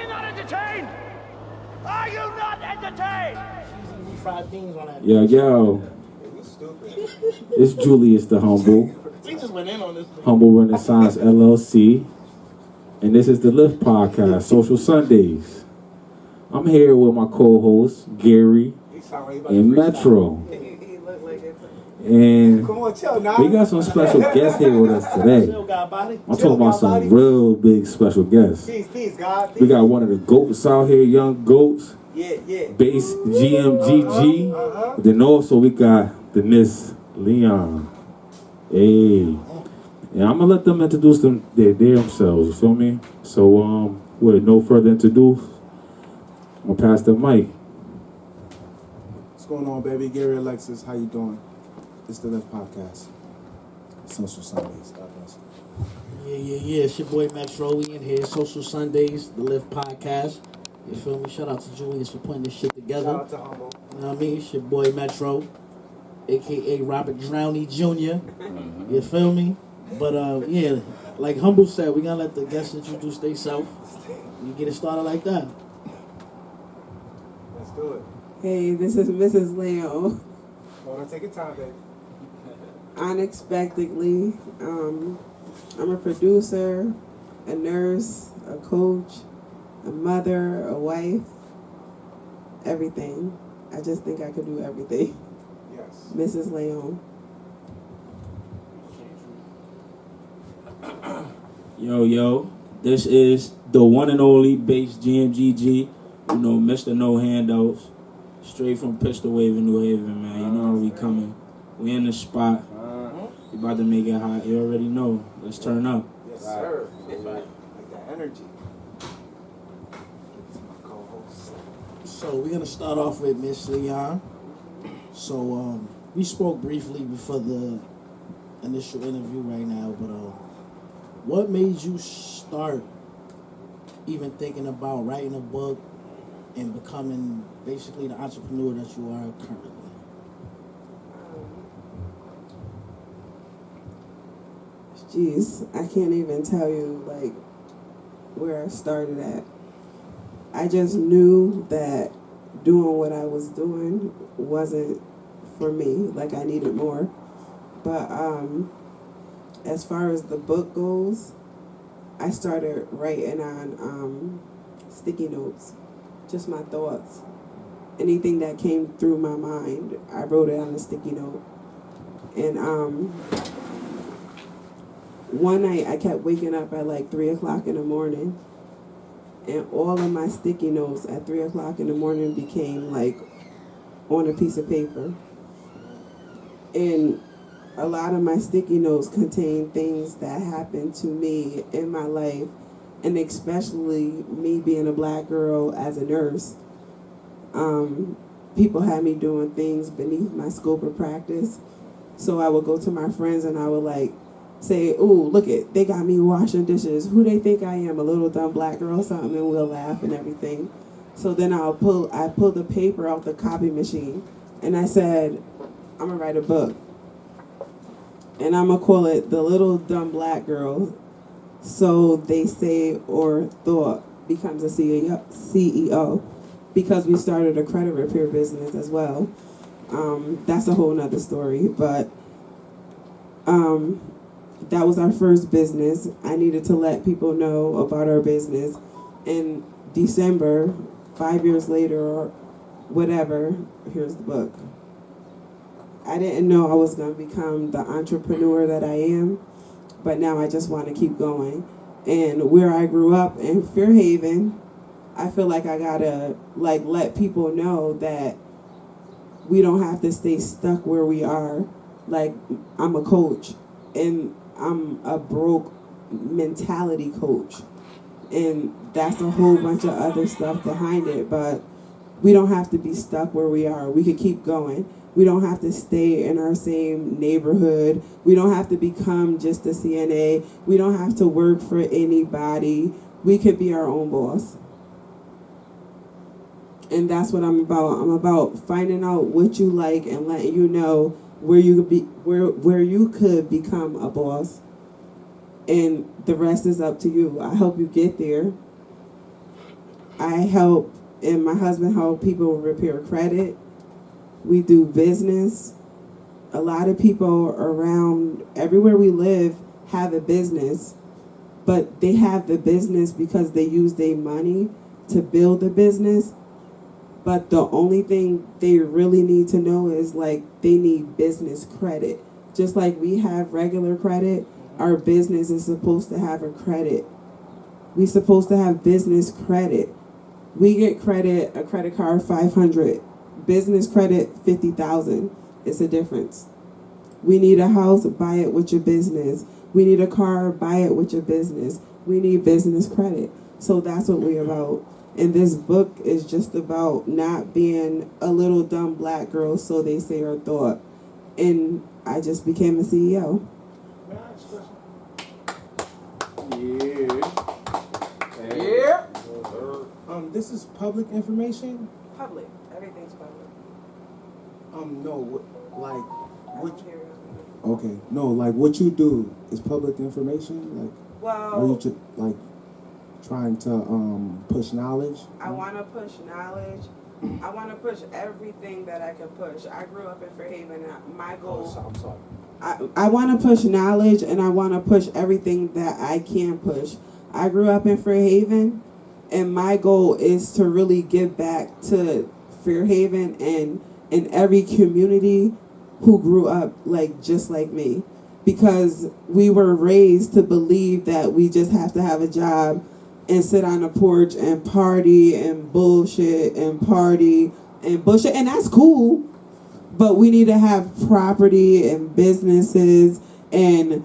you not entertained? Are you not entertained? Fried beans on that. Yo. It's Julius the Humble. We just went in on this. Humble Renaissance L.L.C. And this is the LYPHr podcast, Social Sundayz. I'm here with my co-hosts, Gary and Metro. And we got some special guests here with us today. I'm talking about some real big special guests. We got one of the GOATs out here, young GOATs. Bass GMGG. Then also we got the Miss Leon. Hey. And I'm gonna let them introduce themselves, you feel me? So with no further ado, I'm gonna pass the mic. What's going on, baby? Gary Alexis, how you doing? It's the LYPHr podcast. Social Sundayz. God bless you. Yeah. It's your boy Metro. We in here. Social Sundayz, the LYPHr podcast. You feel me? Shout out to Julius for putting this shit together. Shout out to Humble. You know what I mean? It's your boy Metro, a.k.a. Robert Drowney Jr. You feel me? But, yeah, like Humble said, we gonna let the guests introduce themselves. You get it started like that. Let's do it. Hey, this is Mrs. Leon. Hold on, take your time, baby. Unexpectedly, I'm a producer, a nurse, a coach, a mother, a wife, everything. I just think I could do everything. Yes. Mrs. Leon. Yo, this is the one and only Bass GMGG, you know, Mr. No Handouts, straight from Pistol Wave in New Haven, man. You know how we coming. We in the spot. We about to make it hot. You already know. Let's turn up. Yes, sir. Like that energy. So we're gonna start off with Miss Leon. So we spoke briefly before the initial interview right now, but what made you start even thinking about writing a book and becoming basically the entrepreneur that you are currently? Jeez, I can't even tell you, like, where I started at. I just knew that doing what I was doing wasn't for me. Like, I needed more. But as far as the book goes, I started writing on sticky notes, just my thoughts. Anything that came through my mind, I wrote it on a sticky note. And one night I kept waking up at like 3 o'clock in the morning, and all of my sticky notes at 3 o'clock in the morning became like on a piece of paper. And a lot of my sticky notes contain things that happened to me in my life, and especially me being a black girl as a nurse. People had me doing things beneath my scope of practice. So I would go to my friends and I would like say, "Ooh, look it, they got me washing dishes. Who they think I am, a little dumb black girl or something?" And we'll laugh and everything. So then I pulled the paper out the copy machine and I said, "I'm gonna write a book. And I'm gonna call it The Little Dumb Black Girl, So They Say or Thought Becomes a CEO, because we started a credit repair business as well. That's a whole nother story, but that was our first business. I needed to let people know about our business. In December, 5 years later or whatever, here's the book. I didn't know I was going to become the entrepreneur that I am, but now I just want to keep going. And where I grew up in Fairhaven, I feel like I got to like let people know that we don't have to stay stuck where we are. Like, I'm a coach, and I'm a broke mentality coach. And that's a whole bunch of other stuff behind it, but we don't have to be stuck where we are. We could keep going. We don't have to stay in our same neighborhood. We don't have to become just a CNA. We don't have to work for anybody. We could be our own boss. And that's what I'm about. I'm about finding out what you like and letting you know where you could be, where you could become a boss. And the rest is up to you. I help you get there. I help, and my husband help people repair credit. We do business. A lot of people around everywhere we live have a business, but they have the business because they use their money to build the business. But the only thing they really need to know is like they need business credit. Just like we have regular credit, our business is supposed to have a credit. We're supposed to have business credit. We get credit, a credit card, $500. Business credit, $50,000. It's a difference. We need a house, buy it with your business. We need a car, buy it with your business. We need business credit. So that's what we're about. And this book is just about not being a little dumb black girl, so they say or thought. And I just became a CEO. Yeah. This is public information? Public. Everything's public. No, like, what? Okay, no, like, what you do is public information? Like, are you just, like, trying to push knowledge? I want to push knowledge. I want to push everything that I can push. I grew up in Fairhaven, and my goal. I'm sorry. I want to push knowledge, and I want to push everything that I can push. I grew up in Fairhaven, and my goal is to really give back to Fairhaven and in every community who grew up like just like me, because we were raised to believe that we just have to have a job and sit on the porch and party and bullshit and party and bullshit, and that's cool, but we need to have property and businesses and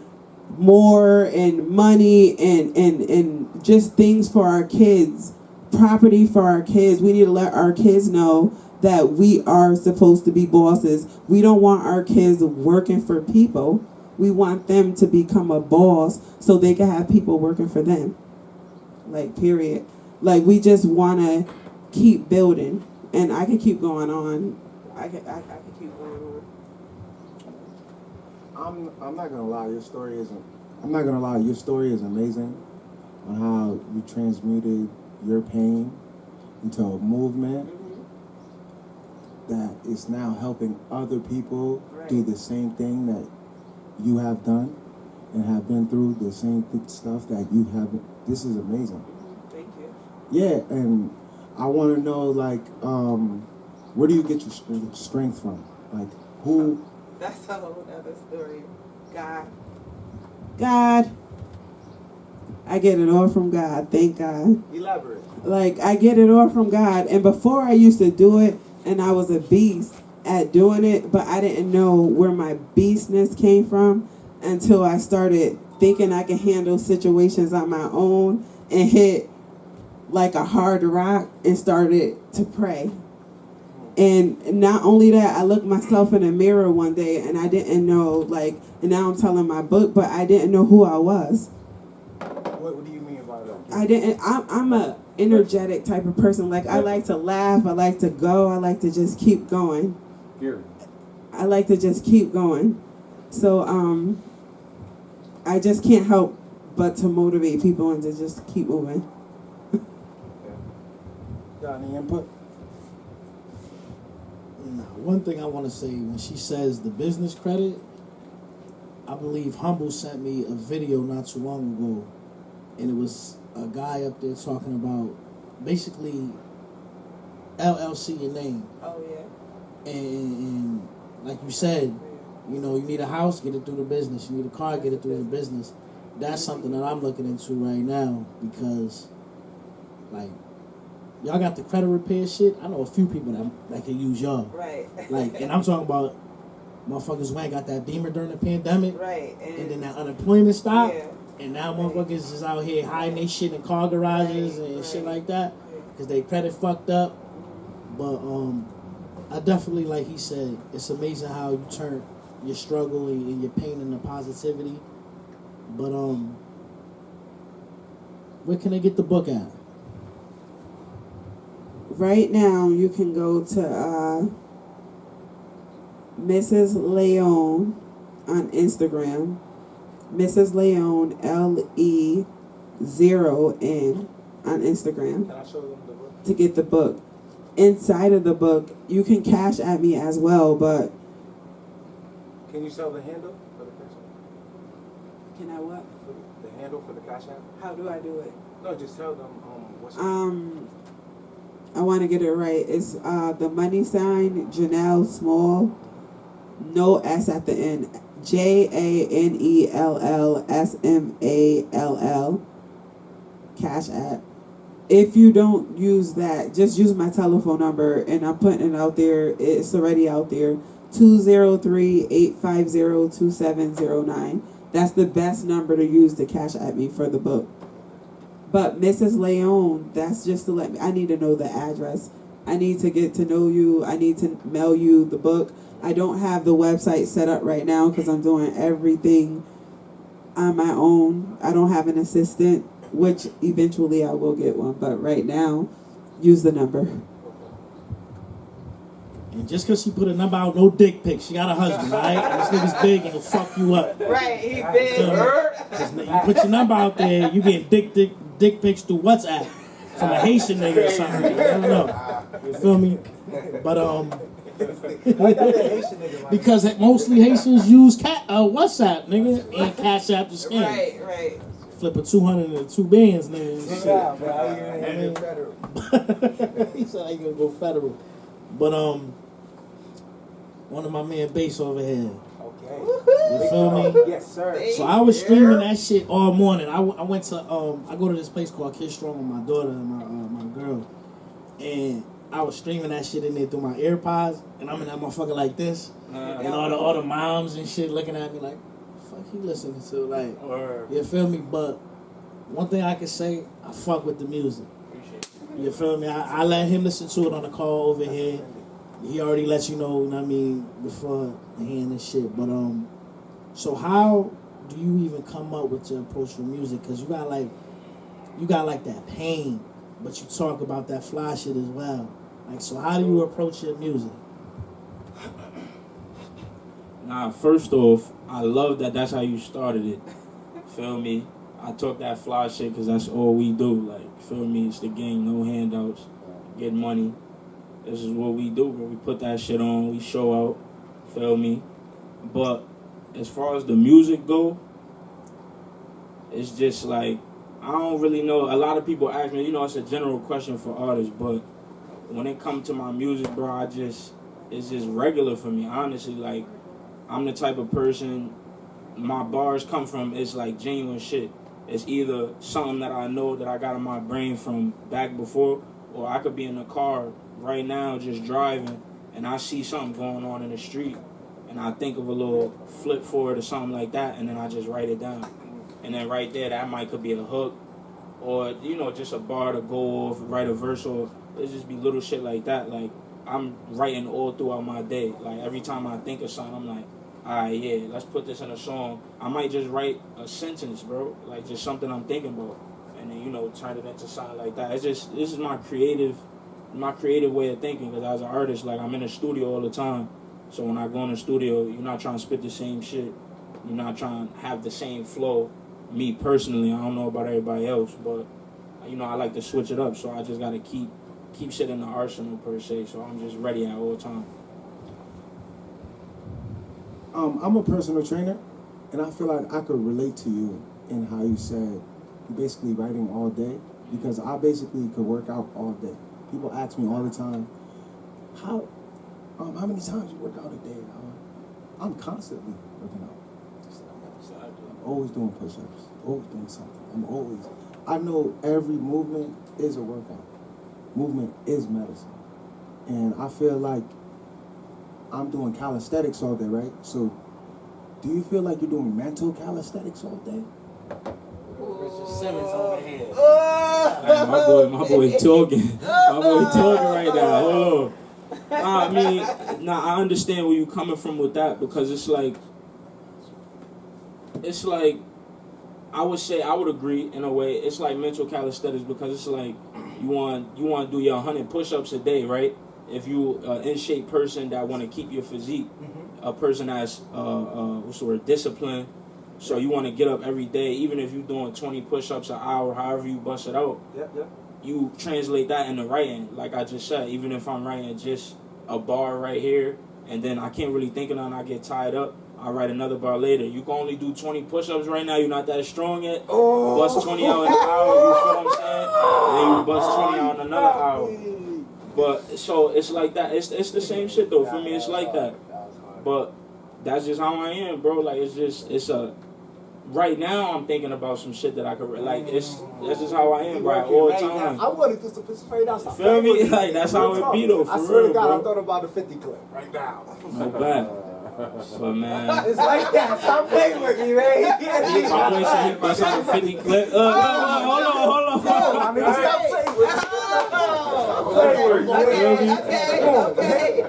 more and money and just things for our kids, property for our kids. We need to let our kids know that we are supposed to be bosses. We don't want our kids working for people. We want them to become a boss so they can have people working for them. Like, period. Like, we just want to keep building. And I can keep going on. I can keep going on. I'm not gonna lie, your story isn't. I'm not gonna lie, your story is amazing on how you transmuted your pain into a movement that is now helping other people do the same thing that you have done and have been through the same stuff that you have. This is amazing. Thank you. Yeah, and I want to know, like, where do you get your strength from? Like, who? That's a whole other story. God. I get it all from God. Thank God. Elaborate. Like, I get it all from God. And before I used to do it, and I was a beast at doing it, but I didn't know where my beastness came from until I started thinking I could handle situations on my own and hit like a hard rock and started to pray. And not only that, I looked myself in the mirror one day and I didn't know, like, and now I'm telling my book, but I didn't know who I was. What do you mean by that? I'm a energetic type of person. Like, I like to laugh, I like to go, I like to just keep going. Here. I like to just keep going. So I just can't help but to motivate people and to just keep moving. Got any input? No, one thing I want to say, when she says the business credit, I believe Humble sent me a video not too long ago, and it was a guy up there talking about basically L.L.C. your name. Oh, yeah. And like you said, you know, you need a house, get it through the business. You need a car, get it through the business. That's something that I'm looking into right now because, like, y'all got the credit repair shit. I know a few people that can use y'all. Right. Like, and I'm talking about motherfuckers who ain't got that Beamer during the pandemic. Right. And then that unemployment stopped. Yeah. And now motherfuckers is out here hiding their shit in car garages and shit like that because they credit fucked up. But I definitely, like he said, it's amazing how you turn your struggle and your pain into positivity. But where can they get the book at? Right now, you can go to Mrs. Leon on Instagram. Mrs. Leon, L-E0N. on Instagram Can I show them the book? to get the book. Inside of the book, you can cash at me as well, but Can you sell the handle for the Cash App? can I what? For the handle for the Cash App? How do I do it? No, just tell them what's your I want to get it right. It's the money sign Janell small, no S at the end. JANELLSMALL Cash App. If you don't use that, just use my telephone number, and I'm putting it out there. It's already out there. 203-850-2709. That's the best number to use to cash at me for the book. But Mrs. Leon, that's just to let me, I need to know the address. I need to get to know you. I need to mail you the book. I don't have the website set up right now because I'm doing everything on my own. I don't have an assistant, which eventually I will get one. But right now, use the number. And just because she put a number out, no dick pic. She got a husband, right? And this nigga's big and he'll fuck you up. Right, he big. So, you put your number out there, you get dick pics through WhatsApp from a Haitian nigga or something. I don't know. You feel me? But because mostly Haitians use WhatsApp, nigga, and Cash App to scam. Right. Flip a 200 into 2 bands, nigga. He said I ain't gonna go federal. But one of my man Bass over here. Okay. You feel me? Yes, sir. So I was streaming that shit all morning. I went to I go to this place called Kid Strong with my daughter and my girl, and I was streaming that shit in there through my AirPods, and I'm in that motherfucker like this, and all the moms and shit looking at me like, fuck you listening to, like, you feel me? But one thing I can say, I fuck with the music. You feel me? I let him listen to it on the call over here. He already let you know what I mean, before the hand and shit. But so how do you even come up with your approach for music? Cause you got like that pain, but you talk about that fly shit as well. Like, so how do you approach your music? Nah, first off, I love that that's how you started it. Feel me? I talk that fly shit because that's all we do. Like, feel me? It's the game, no handouts, get money. This is what we do, bro. We put that shit on, we show out, feel me? But as far as the music go, it's just like, I don't really know. A lot of people ask me, you know, it's a general question for artists, but when it comes to my music, bro, it's just regular for me, honestly. Like, I'm the type of person, my bars come from, it's like genuine shit. It's either something that I know that I got in my brain from back before, or I could be in the car right now just driving and I see something going on in the street and I think of a little flip for it or something like that, and then I just write it down. And then right there, that might could be a hook or, you know, just a bar to go off, write a verse, or it just be little shit like that. Like, I'm writing all throughout my day. Like, every time I think of something, I'm like, alright, yeah, let's put this in a song. I might just write a sentence, bro, like just something I'm thinking about, and then, you know, turn it into something like that. It's just, this is my creative way of thinking, because as an artist, like, I'm in the studio all the time. So when I go in the studio, you're not trying to spit the same shit. You're not trying to have the same flow. Me personally, I don't know about everybody else, but, you know, I like to switch it up. So I just got to keep shit in the arsenal, per se. So I'm just ready at all time. I'm a personal trainer, and I feel like I could relate to you in how you said you're basically writing all day, because I basically could work out all day. People ask me all the time, how many times you work out a day? I'm constantly working out. I'm always doing push-ups, always doing something. I know every movement is a workout. Movement is medicine. And I feel like I'm doing calisthenics all day, right? So do you feel like you're doing mental calisthenics all day? Simmons over here. My boy talking. My boy talking right now. Hold on. I understand where you're coming from with that, because it's like, I would agree in a way. It's like mental calisthenics, because it's like you want to do your 100 push-ups a day, right? If you an in shape person that want to keep your physique, a person that's disciplined, So you want to get up every day, even if you're doing 20 push-ups an hour, however you bust it out. You translate that into writing, like I just said. Even if I'm writing just a bar right here, and then I can't really think of nothing, I get tied up, I write another bar later. You can only do 20 push-ups right now. You're not that strong yet. Bust 20 out in an hour, you feel what I'm saying? And then you bust 20 out in another hour. But, so it's like that. It's the same shit, though. For me, it's like that. But that's just how I am, bro. Like, it's a... Right now, I'm thinking about some shit that I could like. That's just how I am, bro. All the time. I wanted to participate outside. Feel me? Like that's how it be though. For I swear real, to God, bro. I'm thinking about the 50 clip right now. No bad. So man, it's like that. Stop playing with me, man. My boy said he bust out a 50 clip. Hold on. I mean, stop playing with me. Okay.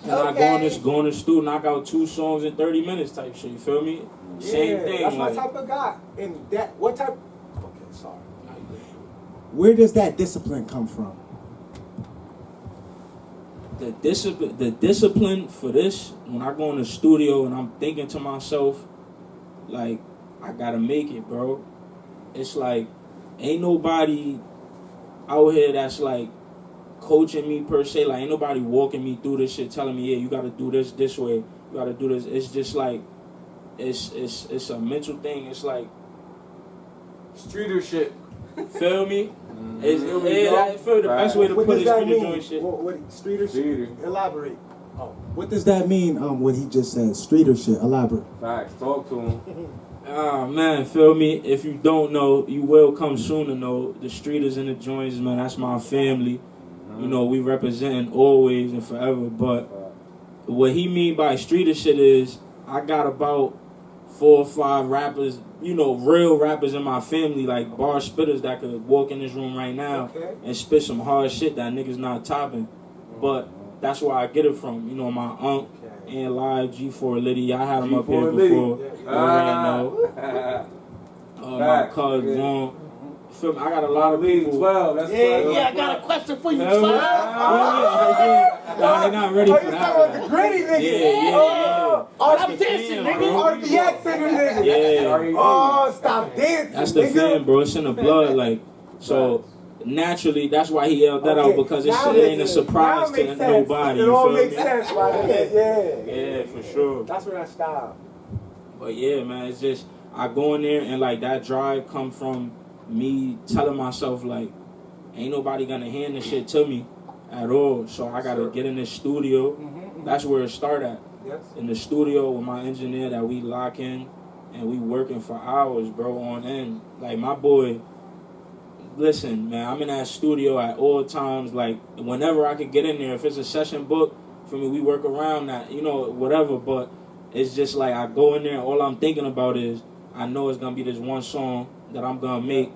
And I go in the studio, knock out 2 songs in 30 minutes type shit. You feel me? Same thing. That's my like, type of guy. And that, what type? Okay, sorry. Where does that discipline come from? The discipline for this, when I go in the studio and I'm thinking to myself, like, I gotta make it, bro. It's like, ain't nobody out here that's like coaching me per se. Like, ain't nobody walking me through this shit, telling me, yeah, you gotta do this way, you gotta do this. It's just like, it's a mental thing. It's like Streeter shit. Feel me? I feel the best way to put it is streeter joint shit. What streeter shit? Elaborate. What does that mean? What he just said, streeter shit. Elaborate. Facts. Talk to him. Ah man, feel me? If you don't know, you will come soon to know. The streeters and the joints, man, that's my family. You know, we representing always and forever. But what he mean by streeter shit is, I got about 4 or 5 rappers, you know, real rappers in my family, like bar spitters that could walk in this room right now and spit some hard shit that niggas not topping. But that's where I get it from. You know, my uncle and live G.H.O.S.T Liddy. I had him up here before. You already know. My cousin Vaughn. I got a lot of people. 12. That's 12. I got a question for you, They're not ready for that. The gritty nigga. Yeah. I'm dancing, nigga. RBX in the nigga. Yeah. Oh, stop dancing. That's the fan, bro. It's in the blood, like, so naturally, that's why he yelled that out, because this shit ain't a surprise to nobody. It all makes sense, right? Yeah, for sure. That's what I style. But yeah, man, it's just, I go in there and like that drive come from me telling myself like, ain't nobody gonna hand this shit to me at all. So I gotta get in this studio. That's where it start at. In the studio with my engineer that we lock in and we working for hours, bro, on end. Like my boy, listen, man, I'm in that studio at all times. Like whenever I could get in there, if it's a session book, for me, we work around that, you know, whatever. But it's just like I go in there, all I'm thinking about is I know it's gonna be this one song that I'm gonna make,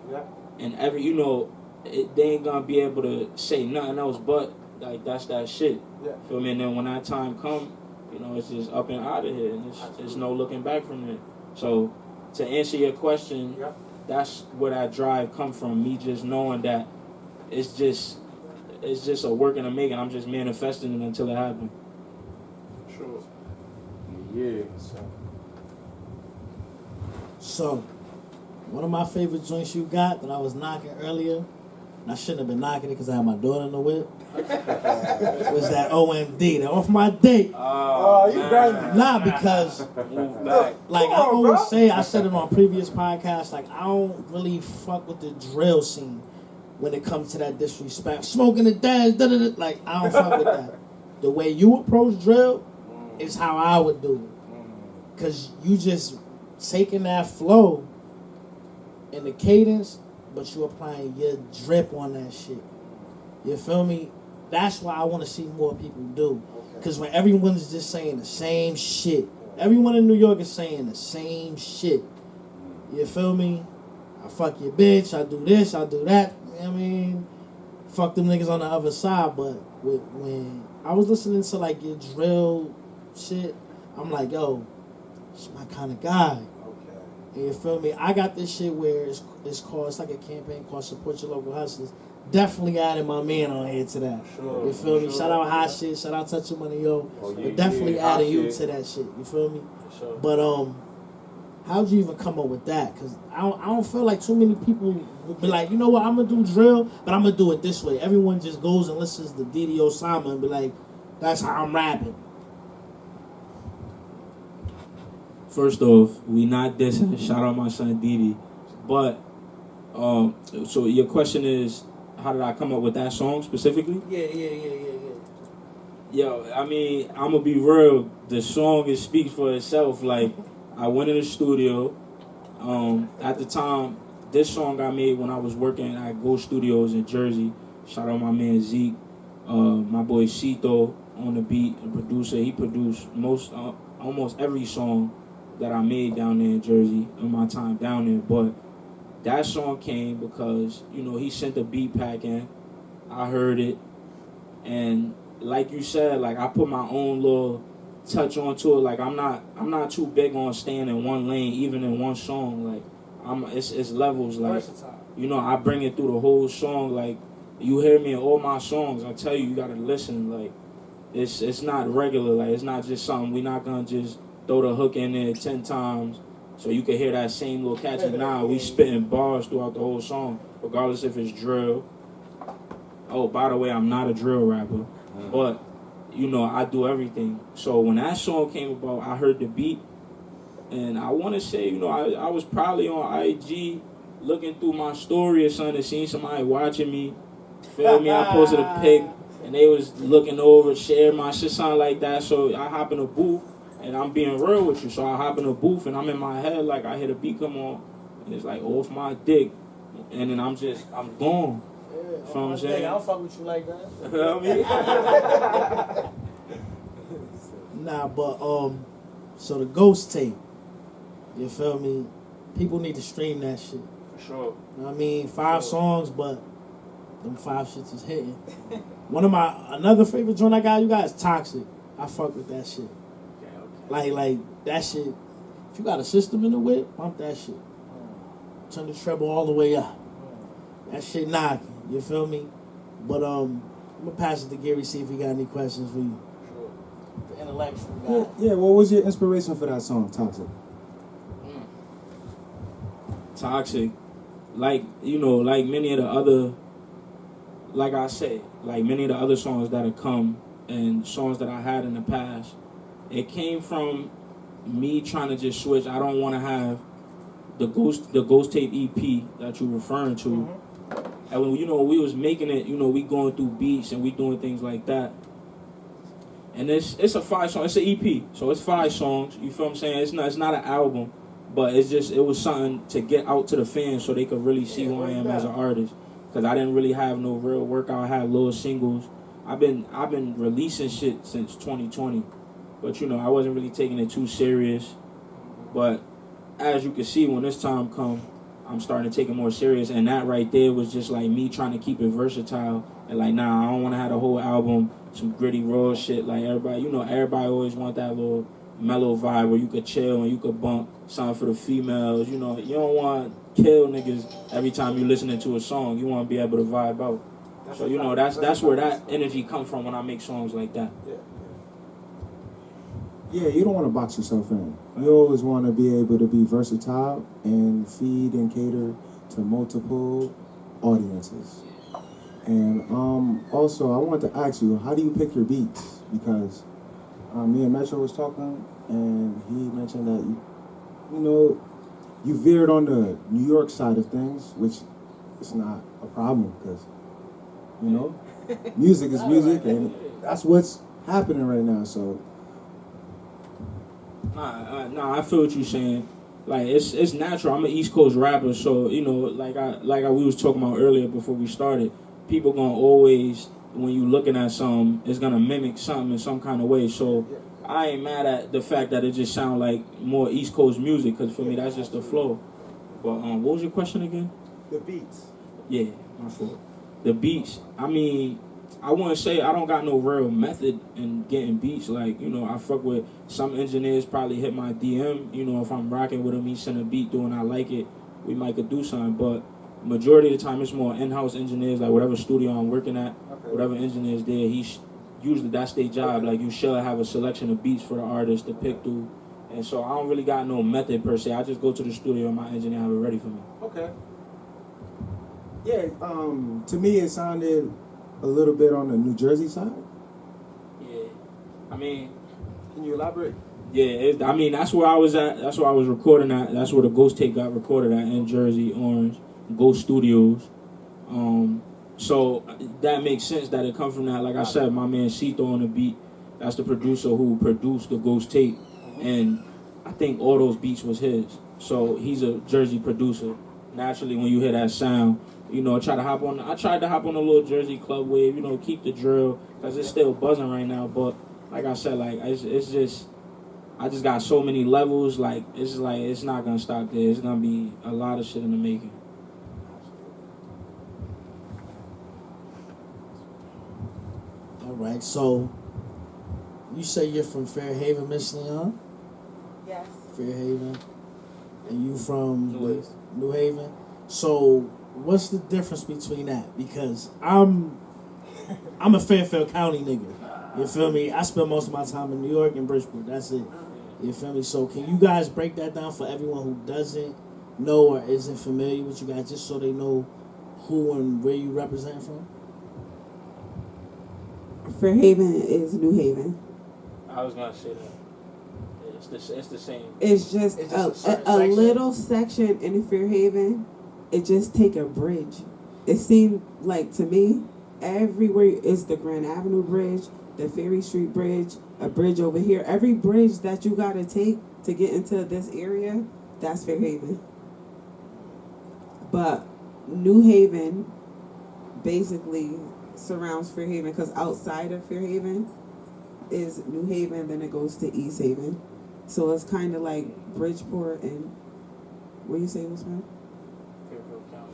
and every, you know, they ain't gonna be able to say nothing else but like that's that shit. Feel me? And then when that time come, you know, it's just up and out of here, and it's no looking back from there. So to answer your question, that's where that drive come from. Me just knowing that it's just a work and a making. I'm just manifesting it until it happens. Sure. Yeah. So, one of my favorite joints you got that I was knocking earlier, and I shouldn't have been knocking it because I had my daughter in the whip, was that OMD, that Off My Dick. Oh, you got me. Nah, because, like I always say, I said it on previous podcasts, like I don't really fuck with the drill scene when it comes to that disrespect. Smoking the dash, like I don't fuck with that. The way you approach drill is how I would do it. Because you just taking that flow and the cadence, but you applying your drip on that shit. You feel me? That's why I want to see more people do. Because when everyone's just saying the same shit, everyone in New York is saying the same shit. You feel me? I fuck your bitch, I do this, I do that. You know what I mean? Fuck them niggas on the other side. But when I was listening to like your drill shit, I'm like, yo, it's my kind of guy. You feel me? I got this shit where it's like a campaign called Support Your Local Hustlers. Definitely adding my man on here to that. You feel me? Shout out Hot Shit, shout out Touch Your Money, yo. But definitely adding you to that shit. You feel me? But how'd you even come up with that? Because I don't feel like too many people would be like, you know what, I'm going to do drill, but I'm going to do it this way. Everyone just goes and listens to Diddy Osama and be like, that's how I'm rapping. First off, we not dissing. Shout out my son Diddy. But, so your question is, how did I come up with that song specifically? Yeah. Yo, I mean, I'm going to be real. The song, it speaks for itself. Like, I went in the studio. At the time, this song I made when I was working at G.H.O.S.T Studios in Jersey. Shout out my man Zeke. My boy Cito on the beat, a producer. He produced almost every song that I made down there in Jersey in my time down there. But that song came because, you know, he sent the beat pack in. I heard it. And like you said, like I put my own little touch onto it. Like I'm not too big on staying in one lane, even in one song. Like it's levels. Like Versatile. You know, I bring it through the whole song. Like you hear me in all my songs. I tell you, you gotta listen. Like it's not regular. Like it's not just something. We're not gonna just throw the hook in there 10 times so you can hear that same little catchy. Nah, we spitting bars throughout the whole song, regardless if it's drill. Oh, by the way, I'm not a drill rapper, but you know, I do everything. So when that song came about, I heard the beat, and I want to say, you know, I was probably on IG looking through my story or something and seen somebody watching me. Feel me? I posted a pic, and they was looking over, sharing my shit, something like that. So I hop in a booth, and I'm being real with you. So I hop in a booth, and I'm in my head, like I hear the beat come on, and it's like off my dick, and then I'm gone. Yeah, From saying, I don't fuck with you like that. You know what I mean? Nah, but so the G.H.O.S.T tape, you feel me? People need to stream that shit. For sure. You know what I mean? 5 songs, but them 5 shits is hitting. Another favorite joint I got you guys, Toxic. I fuck with that shit. Okay. Like that shit. If you got a system in the whip, pump that shit. Turn the treble all the way up. That shit knocking. You feel me? But I'm gonna pass it to Gary, see if he got any questions for you. Sure. The intellectual guy. Yeah, what was your inspiration for that song, Toxic? Toxic, like, you know, like many of the other, like I said, like many of the other songs that have come and songs that I had in the past, it came from me trying to just switch. I don't want to have the G.H.O.S.T tape EP that you're referring to. Mm-hmm. And when, you know, we was making it, you know, we going through beats and we doing things like that. And it's a 5 song, it's an EP, so it's 5 songs. You feel what I'm saying? It's not an album, but it was something to get out to the fans so they could really see who I am as an artist. Because I didn't really have no real workout. I had little singles. I've been releasing shit since 2020, but you know, I wasn't really taking it too serious. But as you can see, when this time come, I'm starting to take it more serious, and that right there was just like me trying to keep it versatile. And like, nah, I don't want to have the whole album some gritty raw shit. Like everybody, you know, everybody always want that little mellow vibe where you could chill and you could bump something for the females. You know, you don't want to kill niggas every time you listening to a song. You want to be able to vibe out. So you know, that's where that energy comes from when I make songs like that. Yeah, you don't want to box yourself in. You always want to be able to be versatile and feed and cater to multiple audiences. And also, I wanted to ask you, how do you pick your beats? Because me and Metro was talking, and he mentioned that, you veered on the New York side of things, which is not a problem because, music is music, and that's what's happening right now, so... Nah, I feel what you're saying. Like it's natural. I'm an East Coast rapper, so we was talking about earlier before we started. People gonna always, when you looking at something, it's gonna mimic something in some kind of way. So I ain't mad at the fact that it just sound like more East Coast music, because for me that's just the flow. But what was your question again? The beats. Yeah, my fault. The beats. I mean, I want to say I don't got no real method in getting beats. Like, I fuck with some engineers, probably hit my DM. If I'm rocking with him, he send a beat through and I like it, we might could do something. But majority of the time, it's more in-house engineers, like whatever studio I'm working at, whatever engineer's there, usually that's their job. Like, you should have a selection of beats for the artist to pick through. And so I don't really got no method per se. I just go to the studio and my engineer have it ready for me. Okay. Yeah, to me it sounded a little bit on the New Jersey side. Yeah. I mean, can you elaborate? Yeah, I mean, that's where I was at. That's where I was recording at. That's where the Ghost tape got recorded at in Jersey, Orange, Ghost Studios. So that makes sense that it come from that. Like I said, my man Cito on the beat. That's the producer who produced the Ghost tape. And I think all those beats was his. So he's a Jersey producer. Naturally, when you hear that sound, you know, I tried to hop on a little Jersey club wave, you know, keep the drill, because it's still buzzing right now. But like I said, like, it's just, I just got so many levels, like, it's not going to stop there. It's going to be a lot of shit in the making. All right, so you say you're from Fairhaven, Miss Leon? Yes. Fairhaven. And you from New Haven? So what's the difference between that? Because I'm a Fairfield County nigga. You feel me? I spend most of my time in New York and Bridgeport. That's it. You feel me? So can you guys break that down for everyone who doesn't know or isn't familiar with you guys, just so they know who and where you represent from? Fairhaven is New Haven. I was going to say that. It's the same. It's just a little section in Fairhaven. It just take a bridge. It seemed like to me, everywhere is the Grand Avenue Bridge, the Ferry Street Bridge, a bridge over here. Every bridge that you gotta take to get into this area, that's Fairhaven. But New Haven basically surrounds Fairhaven, because outside of Fairhaven is New Haven, then it goes to East Haven. So it's kind of like Bridgeport and where you say it was from?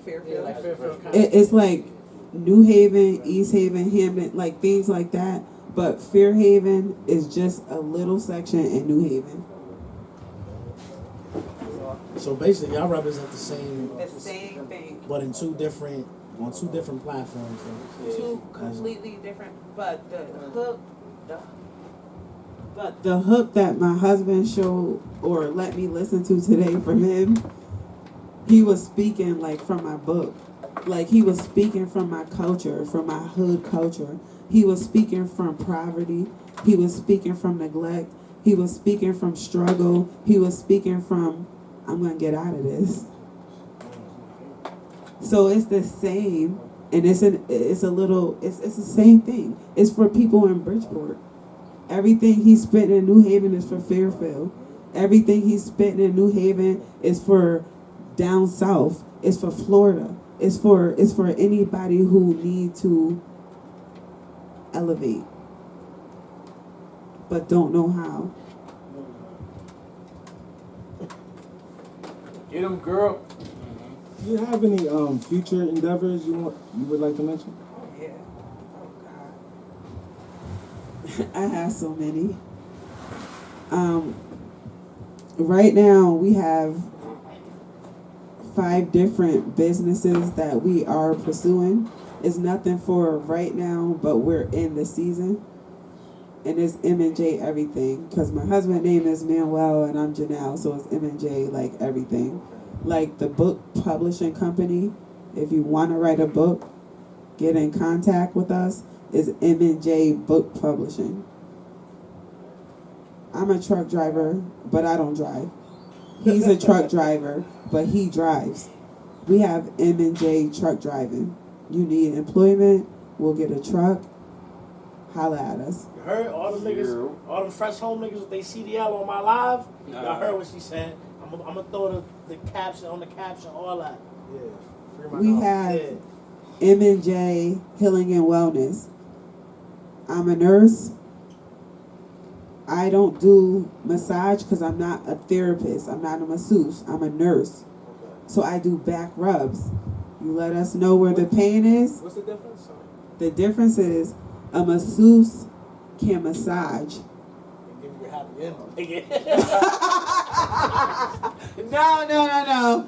Fairfield. Yeah, like Fairfield County. It's like New Haven, East Haven, Hampton, like things like that. But Fairhaven is just a little section in New Haven. So basically, y'all represent the same thing, but in two different platforms. So. Two completely different. But the hook that my husband showed or let me listen to today from him, he was speaking like from my book. Like he was speaking from my culture, from my hood culture. He was speaking from poverty. He was speaking from neglect. He was speaking from struggle. He was speaking from, I'm going to get out of this. So it's the same, and it's the same thing. It's for people in Bridgeport. Everything he's spitting in New Haven is for Fairfield. Everything he's spitting in New Haven is for down south. It's for Florida. It's for anybody who need to elevate but don't know how. Get him, girl. Do you have any future endeavors you would like to mention? Yeah. Oh God. I have so many. Right now we have 5 different businesses that we are pursuing. It's nothing for right now, but we're in the season. And it's M&J everything. Because my husband's name is Manuel and I'm Janell, so it's M&J like everything. Like the book publishing company, if you want to write a book, get in contact with us, is M&J Book Publishing. I'm a truck driver, but I don't drive. He's a truck driver, but he drives. We have M&J Truck Driving. You need employment, we'll get a truck. Holla at us. You heard all the niggas, all them fresh home niggas with they CDL on my live? Y'all heard what she said. I'm gonna throw the caption on the caption, all that. Yeah. We have M&J Healing and Wellness. I'm a nurse. I don't do massage because I'm not a therapist. I'm not a masseuse. I'm a nurse. So I do back rubs. You let us know where the pain is. What's the difference? Sorry. The difference is a masseuse can massage. Give you a happy ending. No.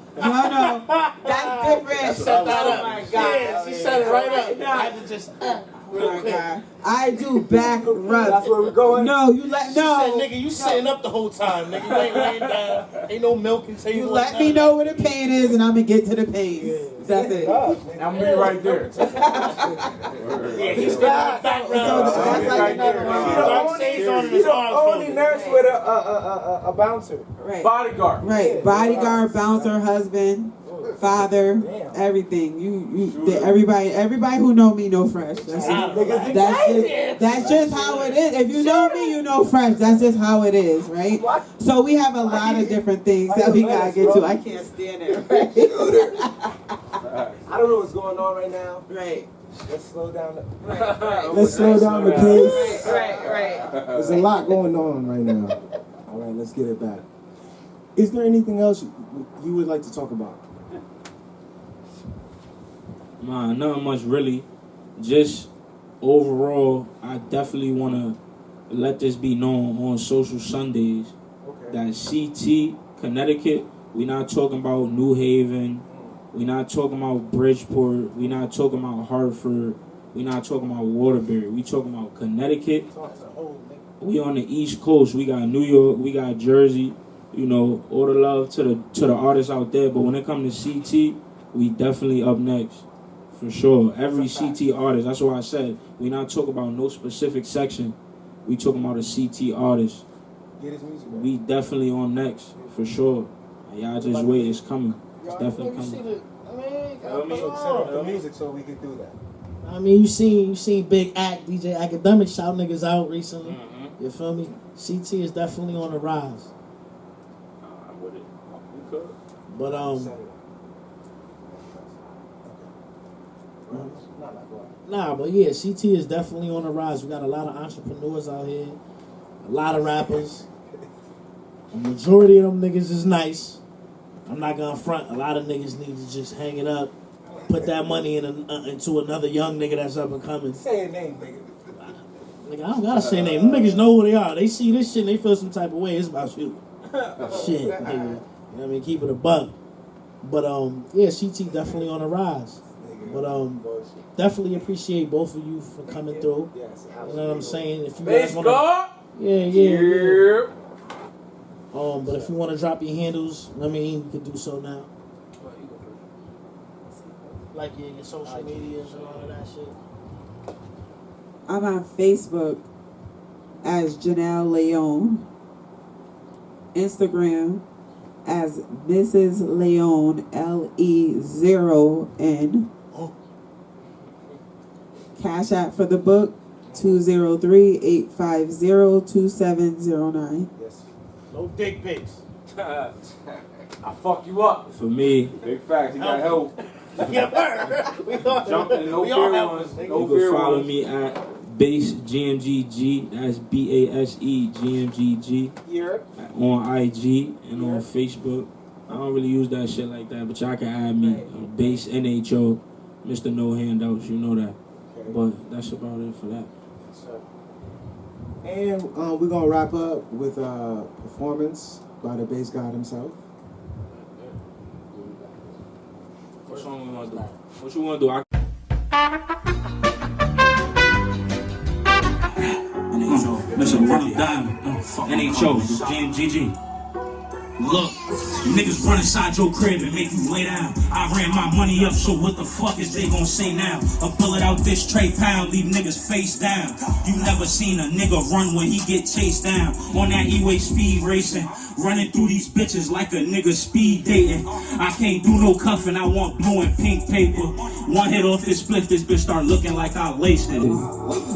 That's different. Oh my God. Yeah, she set it right up. No. I had to just. Oh my God. I do back rubs. That's where we're going? No, you let She no. said, nigga, you sitting up the whole time, nigga. You ain't laying down. Ain't no milking table. You let me know where the pain is, and I'm gonna get to the pain. That's it. I'm gonna be right there. Yeah, he's got background. So that's like another one. He's the only nurse with a bouncer. Right. Bodyguard. Right. Bodyguard, bouncer, husband, father, everything. Everybody who know me know Fresh. That's just how it is. If you know me, you know Fresh. That's just how it is, right? So we have a lot of different things that we gotta get to. I can't stand it. Right? I don't know what's going on right now. Right. Let's slow down. Let's slow down the pace. Right. There's a lot going on right now. All right, let's get it back. Is there anything else you would like to talk about? Man, nothing much really. Just overall, I definitely want to let this be known on social Sundayz that CT, Connecticut, we not talking about New Haven, we not talking about Bridgeport, we not talking about Hartford, we not talking about Waterbury, we talking about Connecticut. We on the East Coast, we got New York, we got Jersey, you know, all the love to the artists out there, but when it comes to CT, we definitely up next. For sure. Every CT artist, that's why I said, we not talking about no specific section. We talking about a CT artist. We definitely on next, for sure. Y'all just wait, it's coming. It's definitely coming. The music so we can do that. I mean, you seen Big Act, DJ Academic shout niggas out recently. Mm-hmm. You feel me? CT is definitely on the rise. I'm with it. We could. But nah, but yeah, CT is definitely on the rise. We got a lot of entrepreneurs out here, a lot of rappers. A majority of them niggas is nice. I'm not gonna front. A lot of niggas need to just hang it up, put that money into another young nigga that's up and coming. Say a name, nigga. Nigga, I don't gotta say a name. Them niggas know who they are. They see this shit and they feel some type of way. It's about you. Shit, nigga. You know what I mean? Keep it a buck. But yeah, CT definitely on the rise. But definitely appreciate both of you for coming through. You know what I'm saying? If you guys wanna, yeah. But if you want to drop your handles, I mean, you can do so now. Like your social medias and all of that shit. I'm on Facebook as Janell Leon. Instagram as Mrs. Leon, L-E-0-N. Cash App for the book, 203-850-2709. Yes. No dick pics. I fuck you up. For me, Big facts, you got help. Jumping, no fear ones. you can follow me at Base GMGG. That's BASE GMGG. On IG and on Facebook. I don't really use that shit like that, but y'all can add me. Base NHO, Mr. No Handouts. You know that. But that's about it for that. And we're going to wrap up with a performance by the bass god himself. What song we want to do? What you want to do? NHO, listen, run them down. NHO, GMGG. Look, niggas run inside your crib and make you lay down. I ran my money up, so what the fuck is they gon' say now? A bullet out this tray pound, leave niggas face down. You never seen a nigga run when he get chased down. On that E-way speed racing, running through these bitches like a nigga speed dating. I can't do no cuffing, I want blue and pink paper. One hit off this spliff, this bitch start looking like I laced it.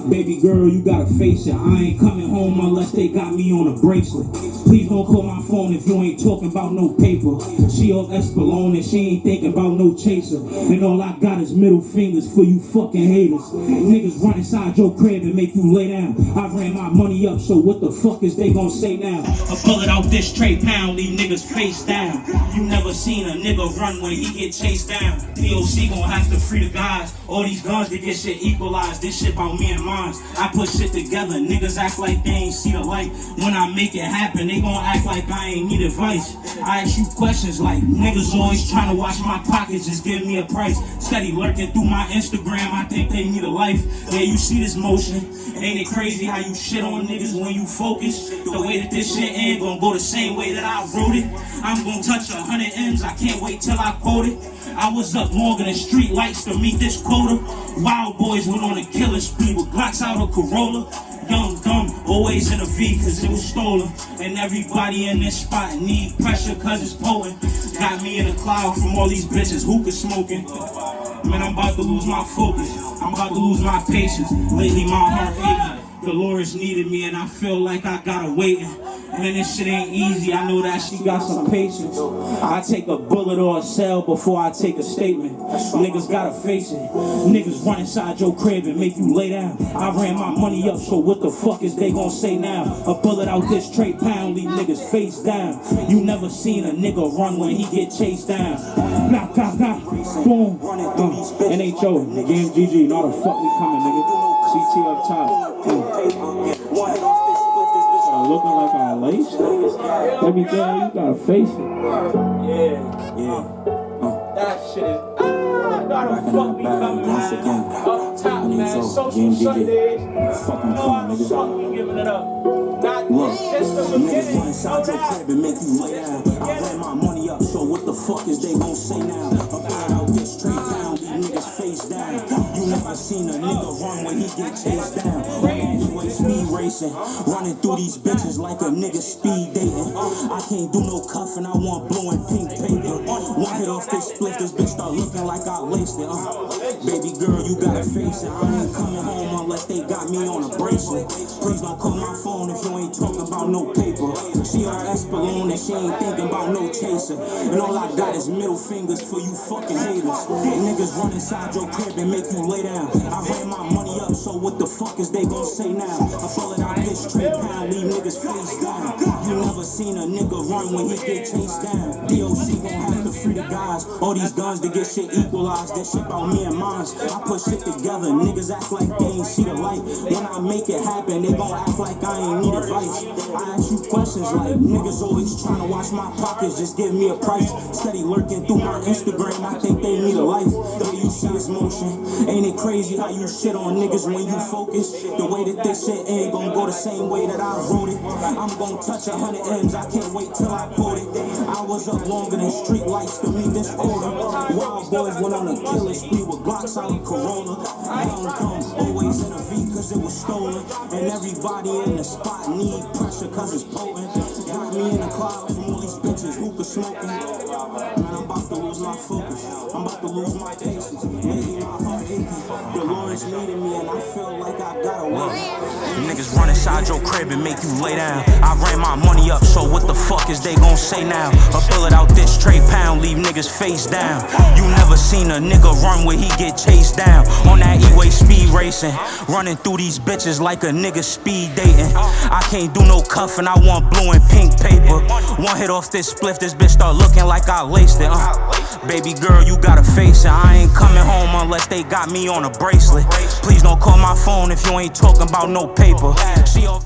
Baby girl, you gotta face it. I ain't coming home unless they got me on a bracelet. Please don't call my phone if you ain't talking about no paper. She all Espalone and she ain't thinking about no chaser. And all I got is middle fingers for you fucking haters. Niggas run inside your crib and make you lay down. I ran my money up, so what the fuck is they gonna say now? A bullet out this this tray pound, leave niggas face down. You never seen a nigga run when he get chased down. L.L.C gon' have to free the guys. All these guns to get shit equalized. This shit about me and mine. I put shit together. Niggas act like they ain't see the light. When I make it happen, they gon' act like I ain't need advice. I ask you questions like niggas always trying to watch my pockets, just give me a price. Steady lurking through my Instagram, I think they need a life. Yeah, you see this motion. Ain't it crazy how you shit on niggas when you focus? The way that this shit ain't gon' go the same way that I wrote it. I'm gon' touch 100 M's, I can't wait till I quote it. I was up longer than street lights to meet this quota. Wild boys went on a killer spree with Glocks out of Corolla. Young, dumb, always in a V cause it was stolen. And everybody in this spot need pressure cause it's potent. Got me in a cloud from all these bitches hookah smoking. Man, I'm about to lose my focus. I'm about to lose my patience. Lately my heart aching. Dolores needed me and I feel like I gotta wait. Man, this shit ain't easy, I know that she got some patience. I take a bullet or a cell before I take a statement. Niggas gotta face it. Niggas run inside your crib and make you lay down. I ran my money up, so what the fuck is they gon' say now? A bullet out this tray pound, leave niggas face down. You never seen a nigga run when he get chased down. Blah, blah, blah, boom. NHO, Game GG, know the fuck we coming, nigga. CT up top. Looking like I laced it. Every day you gotta face it. That shit is. Gotta fuck me coming, man. Up top, man. Social Sundayz. Fucking coming, nigga. Fuck me giving it up. Not Look, just the niggas beginning. run inside your crib and make you lay down. I ran my money up, so what the fuck is they gon' say now? A bird out this straight down, leave niggas face down. You never seen a nigga run when he get chased down. On speed racing, running through these bitches like a nigga speed dating. I can't do no cuffing, I want blue and pink paper. One hit off this split, this bitch start looking like I laced it. Baby girl, you gotta face it. I ain't coming home unless they got me on a bracelet. Please don't call my phone if you ain't talking about no paper. She on Espalone and she ain't thinking about no chaser. And all I got is middle fingers for you fucking haters. Niggas run inside your crib and make you lay down. I ran my money up, so what the fuck is they gon' say now? A bullet out this tray pound, leave niggas face down. You never seen a nigga run when he get chased down. L.L.C gon' have to free the guys. All these guns to get shit equalized. That shit about me and mine. I put shit together. Niggas act like they ain't see the light. When I make it happen, they gon' act like I ain't need advice. I ask you questions like niggas always trying to watch my pockets, just give me a price. Steady lurking through my Instagram, I think they need a life. Yeah, you see this motion. Ain't it crazy how you shit on niggas when you focus? The way that this shit ain't gon' go the same way that I wrote it. I'm gon' touch 100 M's, I can't wait till I quote it. I was up longer than street lights to meet this order. Wild boys went on a killer spree with Glocks out of Corolla. Young dumb, always in a V cause it was stolen. And everybody in the spot need pressure cause it's potent. Got me in the cloud from all these bitches hookah smoking. Man, I'm about to lose my focus. I'm about to lose my patience. Maybe my heart achy. Dolores needed me and I feel like I gotta wait. Niggas run inside your crib and make you lay down. I ran my money up, so what the fuck is they gon' say now? A bullet out this tray pound, leave niggas face down. You never seen a nigga run where he get chased down. On that E-way speed racing, running through these bitches like a nigga speed dating. I can't do no cuffing, I want blue and pink paper. One hit off this spliff, this bitch start looking like I laced it. Baby girl, you gotta face it. I ain't coming home unless they got me on a bracelet. Please don't call my phone if you ain't talking about no paper. She off